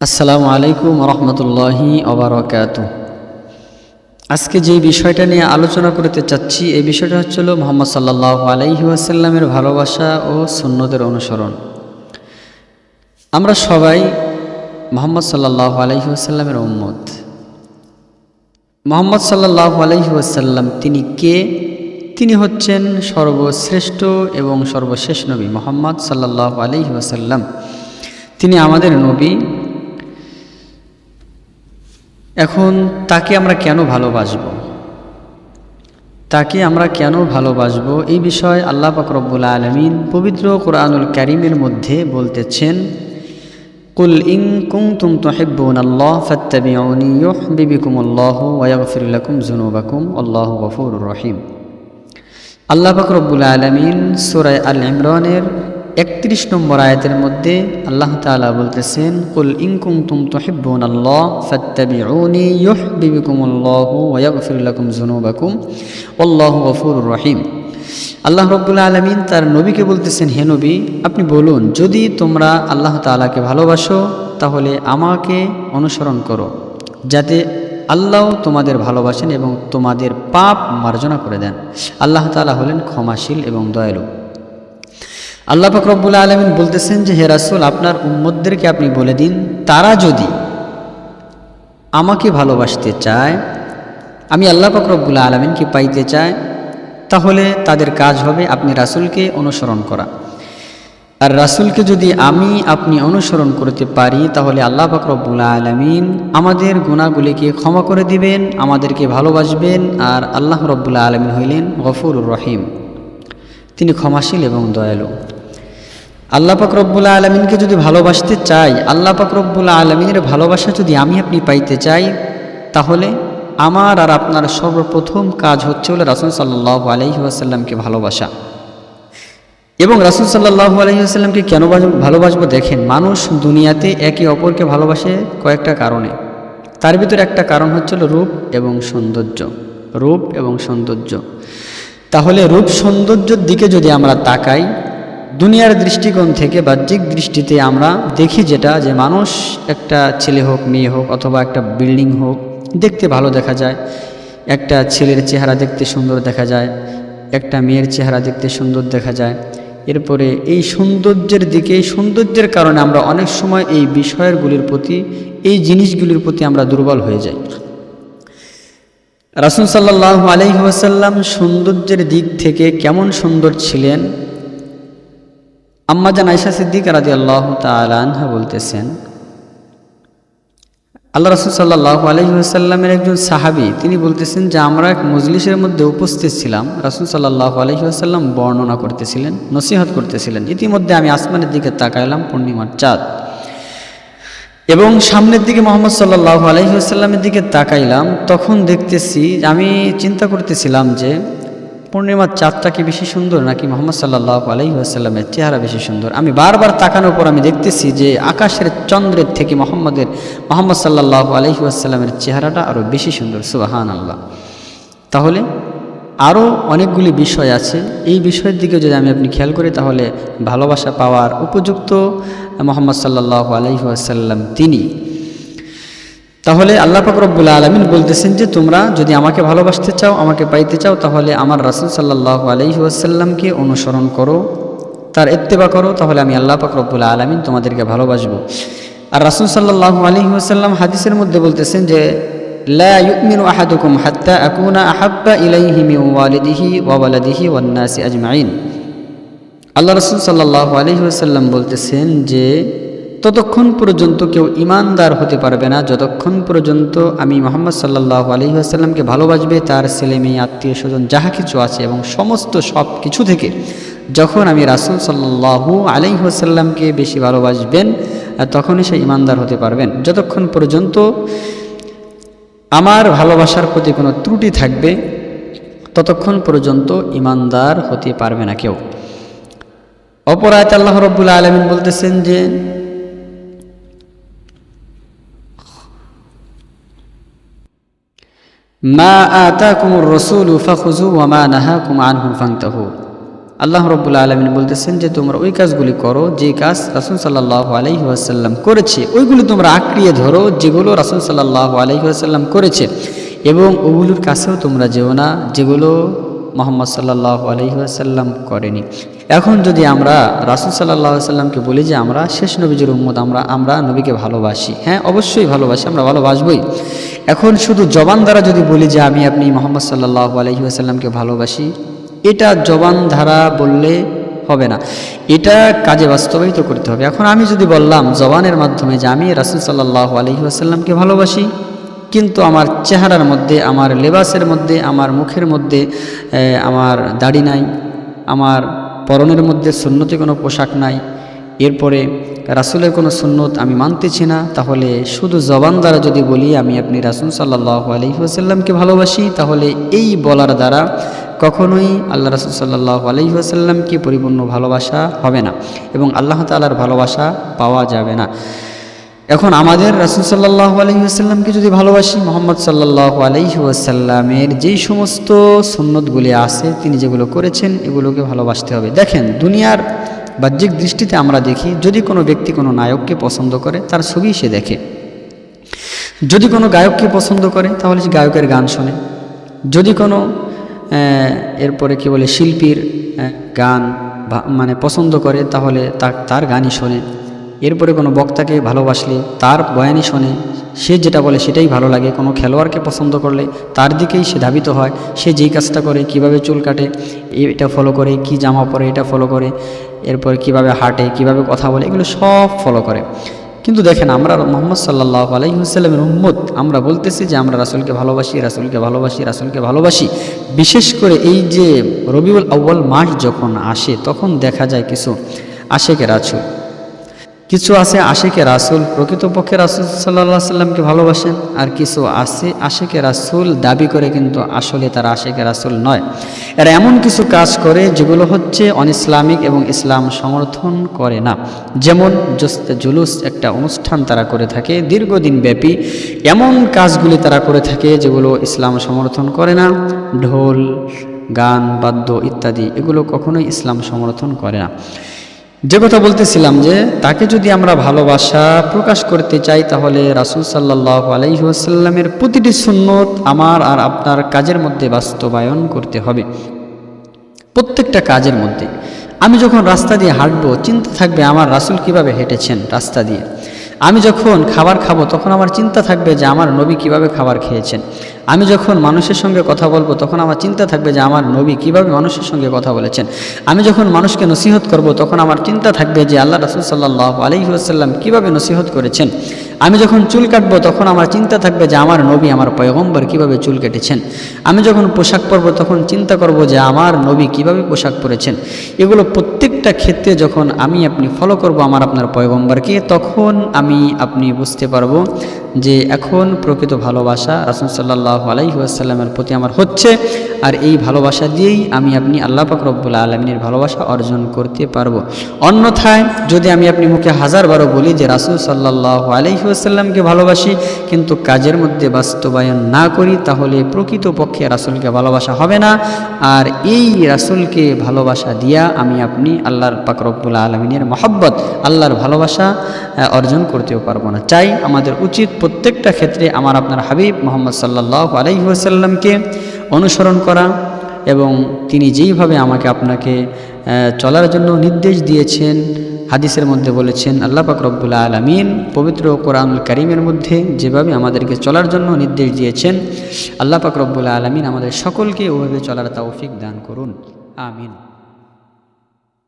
আসসালামু আলাইকুম রহমতুল্লাহি ওবারাকাতুহু। আজকে যে বিষয়টা নিয়ে আলোচনা করতে চাচ্ছি এই বিষয়টা হচ্ছিল মুহাম্মদ সাল্লাল্লাহু আলাইহি ওয়াসাল্লামের ভালোবাসা ও সুন্নতের অনুসরণ। আমরা সবাই মুহাম্মদ সাল্লাল্লাহু আলাইহি ওয়াসাল্লামের উম্মত। মুহাম্মদ সাল্লাল্লাহু আলাইহি ওয়াসাল্লাম তিনি কে? তিনি হচ্ছেন সর্বশ্রেষ্ঠ এবং সর্বশেষ নবী মুহাম্মদ সাল্লাল্লাহু আলাইহি ওয়াসাল্লাম। তিনি আমাদের নবী। এখন তাকে আমরা কেন ভালোবাসবো, এই বিষয়ে আল্লাহ পাক রব্বুল আলামিন পবিত্র কোরআনুল কারীমের মধ্যে বলতেছেন, কুল ইন কুনতুম তুহিব্বুনাল্লাহ ফাত্তাবিউনি ইউহিব্বুকুমুল্লাহু ওয়া ইয়াগফির লাকুম যুনুবাকুম আল্লাহু গফুরুর রহিম। আল্লাহ পাক রব্বুল আলামিন সূরা আল ইমরানের 31 নম্বর আয়াতের মধ্যে আল্লাহ তাআলা বলতেছেন, কুল ইন কুনতুম তুহিব্বুনাল্লাহ ফাত্তাবিউনি ইউহিব্বুকুমুল্লাহু ওয়া ইয়াগফির লাকুম যুনুবাকুম আল্লাহু গফুরুর রহিম। আল্লাহ রাব্বুল আলামিন তার নবীকে বলতেছেন, হে নবী আপনি বলুন, যদি তোমরা আল্লাহ তাআলাকে ভালোবাসো তাহলে আমাকে অনুসরণ করো, যাতে আল্লাহ তোমাদের ভালোবাসেন এবং তোমাদের পাপ মার্জনা করে দেন। আল্লাহ তাআলা হলেন ক্ষমাশীল এবং দয়ালু। আল্লাহ পাক রব্বুল আলামিন বলতেছেন যে, হে রাসূল আপনার উম্মতদেরকে আপনি বলে দিন, তারা যদি আমাকে ভালোবাসতে চায়, আমি আল্লাহ পাক রব্বুল আলামিনকে পাইতে চায়, তাহলে তাদের কাজ হবে আপনি রাসূলকে অনুসরণ করা। আর রাসূলকে যদি আপনি অনুসরণ করতে পারি তাহলে আল্লাহ পাক রব্বুল আলামিন আমাদের গুনাহগুলিকে ক্ষমা করে দিবেন, আমাদেরকে ভালোবাসবেন। আর আল্লাহ রব্বুল আলামিন হইলেন গফুরুর রহিম, তিনি ক্ষমাশীল এবং দয়ালু। আল্লাহ পাক রব্বুল আলামিনকে যদি ভালোবাসতে চাই, আল্লাহ পাক রব্বুল আলামিনের ভালোবাসা যদি আমি পাইতে চাই, তাহলে আমার আর আপনার সর্বপ্রথম কাজ হচ্ছে রাসূল সাল্লাল্লাহু আলাইহি ওয়াসাল্লামকে ভালোবাসা। এবং রাসূল সাল্লাল্লাহু আলাইহি ওয়াসাল্লামকে কেন ভালোবাসবো? দেখেন, মানুষ দুনিয়াতে একে অপরকে ভালোবাসে কয়েকটা কারণে। তার ভিতরে একটা কারণ হচ্ছিল রূপ এবং সৌন্দর্য। তাহলে রূপ সৌন্দর্যের দিকে যদি আমরা তাকাই, দুনিয়ার দৃষ্টিকোণ থেকে বাহ্যিক দৃষ্টিতে আমরা দেখি যেটা, যে মানুষ একটা ছেলে হোক মেয়ে হোক অথবা একটা বিল্ডিং হোক দেখতে ভালো দেখা যায়, একটা ছেলের চেহারা দেখতে সুন্দর দেখা যায়, একটা মেয়ের চেহারা দেখতে সুন্দর দেখা যায়। এরপরে এই সৌন্দর্যের কারণে আমরা অনেক সময় এই এই জিনিসগুলির প্রতি আমরা দুর্বল হয়ে যাই। রাসূল সাল্লাল্লাহু আলাইহি ওয়াসাল্লাম সৌন্দর্যের দিক থেকে কেমন সুন্দর ছিলেন? আম্মা জান আয়েশা সিদ্দিকা রাদিয়াল্লাহু তাআলা আনহা বলতেছেন, আল্লাহ রাসূল সাল্লাল্লাহু আলাইহি ওয়াসাল্লামের একজন সাহাবী তিনি বলতেছেন যে, আমরা এক মজলিসের মধ্যে উপস্থিত ছিলাম। রাসূল সাল্লাল্লাহু আলাইহি ওয়াসাল্লাম বর্ণনা করতেছিলেন, নসিহত করতেছিলেন। ইতিমধ্যে আমি আসমানের দিকে তাকাইলাম, পূর্ণিমার চাঁদ, এবং সামনের দিকে মুহাম্মদ সাল্লাল্লাহু আলাইহি ওয়াসাল্লামের দিকে তাকাইলাম। তখন দেখতেছি, আমি চিন্তা করতেছিলাম যে পূর্ণিমার চাঁদটা কি বেশি সুন্দর নাকি মুহাম্মদ সাল্লাল্লাহু আলাইহি ওয়াসাল্লামের চেহারা বেশি সুন্দর? আমি বারবার তাকানোর পর আমি দেখতেছি যে আকাশের চন্দ্রের থেকে মুহাম্মদ সাল্লাল্লাহু আলাইহি ওয়াসাল্লামের চেহারাটা আরও বেশি সুন্দর। সুবহানাল্লাহ। তাহলে আরও অনেকগুলি বিষয় আছে, এই বিষয়ের দিকে যদি আপনি খেয়াল করি তাহলে ভালোবাসা পাওয়ার উপযুক্ত মুহাম্মদ সাল্লাল্লাহু আলাইহি ওয়াসাল্লাম তিনি। তাহলে আল্লাহ পাক রব্বুল আলামিন বলতেছেন যে, তোমরা যদি আমাকে ভালোবাসতে চাও, আমাকে পাইতে চাও, তাহলে আমার রাসূল সাল্লাল্লাহু আলাইহি ওয়াসাল্লামকে অনুসরণ করো, তার ইত্তেবা করো, তাহলে আমি আল্লাহ পাক রব্বুল আলামিন তোমাদেরকে ভালোবাসবো। আর রাসূল সাল্লাল্লাহু আলাইহি ওয়াসাল্লাম হাদিসের মধ্যে বলতেছেন যে, লা ইউমিনু আহাদুকুম হাত্তা আকুনা আহাব্বা ইলাইহি মিন ওয়ালিদিহি ওয়া ওয়ালাদিহি ওয়ান নাসি আজমাইন। আল্লাহ রাসূল সাল্লাল্লাহু আলাইহি ওয়াসাল্লাম বলতেছেন যে, ততক্ষণ পর্যন্ত কেউ ঈমানদার হতে পারবে না যতক্ষণ পর্যন্ত আমি মুহাম্মদ সাল্লাল্লাহু আলাইহি ওয়াসাল্লামকে ভালোবাসবে, তার ছেলে মেয়ে আত্মীয় স্বজন যাহা কিছু আছে এবং সমস্ত সব কিছু থেকে যখন আমি রাসূল সাল্লাল্লাহু আলাইহি ওয়াসাল্লামকে বেশি ভালোবাসবেন, তখনই সে ঈমানদার হতে পারবেন। যতক্ষণ পর্যন্ত আমার ভালোবাসার প্রতি কোনো ত্রুটি থাকবে ততক্ষণ পর্যন্ত ঈমানদার হতে পারবে না কেউ। অপর আয়াতে আল্লাহ রাব্বুল আলামিন বলতেছেন যে, মা আতাকুমুর রাসূলু ফাখুযু ওয়া মা নাহাকুম আনহু ফান্তাহু। আল্লাহ রাব্বুল আলামিন বলতেছেন যে তোমরা ওই কাজগুলি করো যে কাজ রাসূল সাল্লাল্লাহু আলাইহি ওয়াসাল্লাম করেছে, ওইগুলি তোমরা আঁকড়িয়ে ধরো যেগুলো রাসূল সাল্লাল্লাহু আলাইহি ওয়াসাল্লাম করেছে, এবং ওগুলোর কাছেও তোমরা যেও না যেগুলো মুহাম্মদ সাল্লাল্লাহু আলাইহি ওয়াসাল্লাম করেনি। এখন যদি আমরা রাসূল সাল্লাল্লাহু আলাইহি ওয়াসাল্লামকে বলি যে আমরা শেষ নবীজির উম্মত, আমরা নবীকে ভালোবাসি, হ্যাঁ অবশ্যই ভালোবাসি, আমরা ভালোবাসবই। এখন শুধু জবান দ্বারা যদি বলি যে আমি আপনি মুহাম্মদ সাল্লাল্লাহু আলাইহি ওয়াসাল্লামকে ভালোবাসি, এটা জবান ধারা বললে হবে না, এটা কাজে বাস্তবায়িত করতে হবে। এখন আমি যদি বললাম জবানের মাধ্যমে যে আমি রাসূল সাল্লাল্লাহু আলাইহি ওয়াসাল্লামকে ভালোবাসি, কিন্তু আমার চেহারার মধ্যে, আমার লেবাসের মধ্যে, আমার মুখের মধ্যে আমার দাড়ি নাই, আমার পরনের মধ্যে সুন্নতি কোনো পোশাক নাই, এরপরে রাসূলের কোনো সুন্নত আমি মানতেছি না, তাহলে শুধু জবান দ্বারা যদি বলি আমি আপনি রাসূল সাল্লাল্লাহু আলাইহি ওয়াসাল্লামকে ভালোবাসি, তাহলে এই বলার দ্বারা কখনোই আল্লাহ রাসূল সাল্লাল্লাহু আলাইহি ওয়াসাল্লামকে পরিপূর্ণ ভালোবাসা হবে না এবং আল্লাহ তাআলার ভালোবাসা পাওয়া যাবে না। এখন আমাদের রাসূল সাল্লাল্লাহু আলাইহি ওয়াসাল্লামকে যদি ভালোবাসি, মুহাম্মদ সাল্লাল্লাহু আলাইহি ওয়াসাল্লামের যেই সমস্ত সুন্নতগুলি আছে, তিনি যেগুলো করেছেন, এগুলোকে ভালোবাসতে হবে। দেখেন, দুনিয়ার বাহ্যিক দৃষ্টিতে আমরা দেখি, যদি কোনো ব্যক্তি কোনো নায়ককে পছন্দ করে তার ছবি সে দেখে, যদি কোনো গায়ককে পছন্দ করে তাহলে সে গায়কের গান শোনে, যদি কোনো এরপরে কি বলে শিল্পীর গান মানে পছন্দ করে তাহলে তার গানই শোনে, এরপরে কোনো বক্তাকে ভালোবাসলে তার বয়ানই শোনে, সে যেটা বলে সেটাই ভালো লাগে। কোনো খেলোয়াড়কে পছন্দ করলে তার দিকেই সে ধাবিত হয়, সে যেই কাজটা করে, কিভাবে চুল কাটে এটা ফলো করে, কি জামা পরে এটা ফলো করে, এরপরে কিভাবে হাঁটে, কিভাবে কথা বলে, এগুলো সব ফলো করে। কিন্তু দেখেন, আমরা মুহাম্মদ সাল্লাল্লাহু আলাইহি ওয়াসাল্লামের উম্মত, আমরা বলতেছি যে আমরা রাসূলকে ভালোবাসি, রাসূলকে ভালোবাসি, রাসূলকে ভালোবাসি। বিশেষ করে এই যে রবিউল আউয়াল মাস যখন আসে, তখন দেখা যায় কিছু আশিকে রাসূল, কিছু আছে আশিকে রাসূল, প্রকৃতপক্ষে রাসূল সাল্লাল্লাহু আলাইহি ওয়াসাল্লামকে ভালোবাসেন, আর কিছু আছে আশিকে রাসূল দাবি করে কিন্তু আসলে তারা আশিকে রাসূল নয়। এরা এমন কিছু কাজ করে যেগুলো হচ্ছে অনইসলামিক এবং ইসলাম সমর্থন করে না। যেমন জোস্তে জুলুস একটা অনুষ্ঠান তারা করে থাকে দীর্ঘদিন ব্যাপী, এমন কাজগুলি তারা করে থাকে যেগুলো ইসলাম সমর্থন করে না। ঢোল, গান, বাদ্য ইত্যাদি এগুলো কখনোই ইসলাম সমর্থন করে না। যে কথা বলতেছিলাম যে তাকে যদি আমরা ভালোবাসা প্রকাশ করতে চাই, তাহলে রাসূল সাল্লাল্লাহু আলাইহি ওয়াসাল্লামের প্রতিটি সুন্নত আমার আর আপনার কাজের মধ্যে বাস্তবায়ন করতে হবে। প্রত্যেকটা কাজের মধ্যে আমি যখন রাস্তা দিয়ে হাঁটবো, চিন্তা থাকবে আমার রাসূল কিভাবে হেঁটেছেন রাস্তা দিয়ে। আমি যখন খাবার খাবো, তখন আমার চিন্তা থাকবে যে আমার নবী কিভাবে খাবার খেয়েছেন। আমি যখন মানুষের সঙ্গে কথা বলবো, তখন আমার চিন্তা থাকবে যে আমার নবী কিভাবে মানুষের সঙ্গে কথা বলেছেন। আমি যখন মানুষকে নসিহত করব, তখন আমার চিন্তা থাকবে যে আল্লাহ রাসূল সাল্লাল্লাহু আলাইহি ওয়াসাল্লাম কিভাবে নসিহত করেছেন। আমি যখন চুল কাটবো, তখন আমার চিন্তা থাকবে যে আমার নবী, আমার পয়গম্বর কিভাবে চুল কেটেছেন। আমি যখন পোশাক পরবো, তখন চিন্তা করব যে আমার নবী কিভাবে পোশাক পরেছেন। এগুলো প্রত্যেকটা ক্ষেত্রে যখন আমি আপনি ফলো করব আমার আপনার পয়গম্বরকে, তখন আমি আপনি বুঝতে পারবো যে এখন প্রকৃত ভালোবাসা রাসূল সাল্লাল্লাহু আলাইহি ওয়াসাল্লামের প্রতি আমার হচ্ছে, আর এই ভালোবাসা দিয়েই আমি আপনি আল্লাহ পাক রব্বুল আলামিনের ভালোবাসা অর্জন করতে পারবো। অন্যথায় যদি আমি আপনি মুখে হাজারবারও বলি যে রাসূল সাল্লাল্লাহু আলাইহি ওয়াসাল্লামকে ভালোবাসি, কিন্তু কাজের মধ্যে বাস্তবায়ন না করি, তাহলে প্রকৃতপক্ষে রাসূলকে ভালোবাসা হবে না। আর এই রাসূলকে ভালোবাসা দিয়া আমি আপনি আল্লাহর পাক রব্বুল আলামিনের মহব্বত, আল্লাহর ভালোবাসা অর্জন করতেও পারবো না। চাই আমাদের উচিত প্রত্যেকটা ক্ষেত্রে আমার আপনার হাবিব মুহাম্মদ সাল্লাল্লাহু আলাইহি ওয়াসাল্লামকে অনুসরণ করা, এবং তিনি যেইভাবে আমাকে আপনাকে চলার জন্য নির্দেশ দিয়েছেন, হাদিসের মধ্যে বলেছেন, আল্লাহ পাক রব্বুল আলামিন পবিত্র কোরআনুল কারীমের মধ্যে যেভাবে আমাদেরকে চলার জন্য নির্দেশ দিয়েছেন, আল্লাহ পাক রব্বুল আলামিন আমাদের সকলকে ওভাবে চলার তৌফিক দান করুন। আমিন।